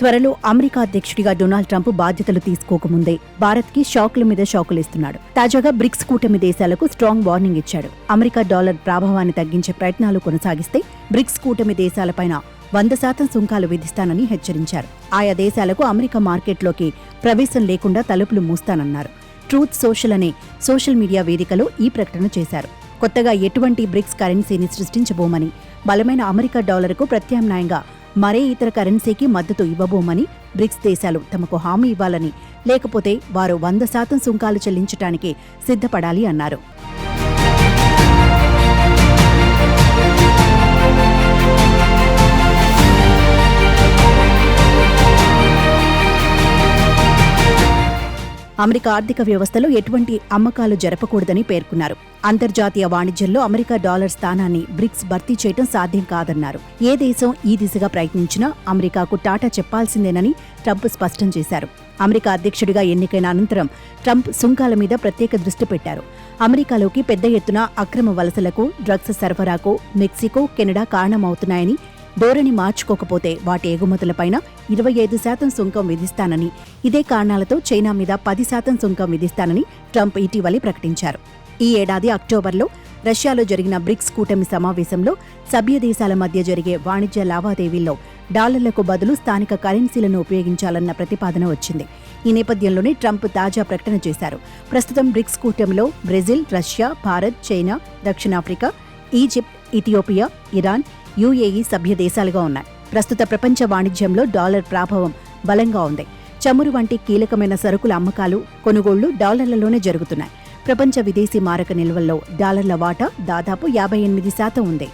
త్వరలో అమెరికా అధ్యక్షుడిగా Donald Trump బాధ్యతలు తీసుకోకముందే భారత్కి షాకుల మీద షాకులు ఇస్తున్నాడు. తాజాగా బ్రిక్స్ కూటమి దేశాలకు స్ట్రాంగ్ వార్నింగ్ ఇచ్చాడు. అమెరికా డాలర్ ప్రభావాన్ని తగ్గించే ప్రయత్నాలు కొనసాగిస్తే బ్రిక్స్ కూటమి దేశాలపైన 100% సుంకాలు విధిస్తానని హెచ్చరించారు. ఆయా దేశాలకు అమెరికా మార్కెట్లోకి ప్రవేశం లేకుండా తలుపులు మూస్తానన్నారు. ట్రూత్ సోషల్ అనే సోషల్ మీడియా వేదికలో ఈ ప్రకటన చేశారు. కొత్తగా ఎటువంటి బ్రిక్స్ కరెన్సీని సృష్టించబోమని, బలమైన అమెరికా డాలర్కు ప్రత్యామ్నాయంగా మరే ఇతర కరెన్సీకి మద్దతు ఇవ్వబోమని బ్రిక్స్ దేశాలు తమకు హామీ ఇవ్వాలని, లేకపోతే వారు 100% సుంకాలు చెల్లించడానికి సిద్ధపడాలి అన్నారు. అమెరికా ఆర్థిక వ్యవస్థలో ఎటువంటి అమ్మకాలు జరపకూడదని పేర్కొన్నారు. అంతర్జాతీయ వాణిజ్యంలో అమెరికా డాలర్ స్థానాన్ని బ్రిక్స్ భర్తీ చేయడం సాధ్యం కాదన్నారు. ఏ దేశం ఈ దిశగా ప్రయత్నించినా అమెరికాకు టాటా చెప్పాల్సిందేనని ట్రంప్ స్పష్టం చేశారు. అమెరికా అధ్యక్షుడిగా ఎన్నికైన అనంతరం ట్రంప్ సుంకాల మీద ప్రత్యేక దృష్టి పెట్టారు. అమెరికాలోకి పెద్ద ఎత్తున అక్రమ వలసలకు, డ్రగ్స్ సరఫరాకు మెక్సికో, కెనడా కారణమవుతున్నాయని, ధోరణి మార్చుకోకపోతే వాటి ఎగుమతులపైన 25% సుంకం విధిస్తానని, ఇదే కారణాలతో చైనా మీద 10% సుంకం విధిస్తానని ట్రంప్ ఇటీవలే ప్రకటించారు. ఈ ఏడాది అక్టోబర్లో రష్యాలో జరిగిన బ్రిక్స్ కూటమి సమావేశంలో సభ్య దేశాల మధ్య జరిగే వాణిజ్య లావాదేవీల్లో డాలర్లకు బదులు స్థానిక కరెన్సీలను ఉపయోగించాలన్న ప్రతిపాదన వచ్చింది. ఈ నేపథ్యంలోనే ట్రంప్ తాజా ప్రకటన చేశారు. ప్రస్తుతం బ్రిక్స్ కూటమిలో బ్రెజిల్, రష్యా, భారత్, చైనా, దక్షిణాఫ్రికా, ఈజిప్ట్, ఇథియోపియా, ఇరాన్, యుఏఈ సభ్య దేశాలుగా ఉన్నాయి. ప్రస్తుత ప్రపంచ వాణిజ్యంలో డాలర్ ప్రభావం బలంగా ఉంది. చమురు వంటి కీలకమైన సరుకుల అమ్మకాలు, కొనుగోళ్లు డాలర్లలోనే జరుగుతున్నాయి. ప్రపంచ విదేశీ మారక నిల్వల్లో డాలర్ల వాటా దాదాపు 58% ఉంది.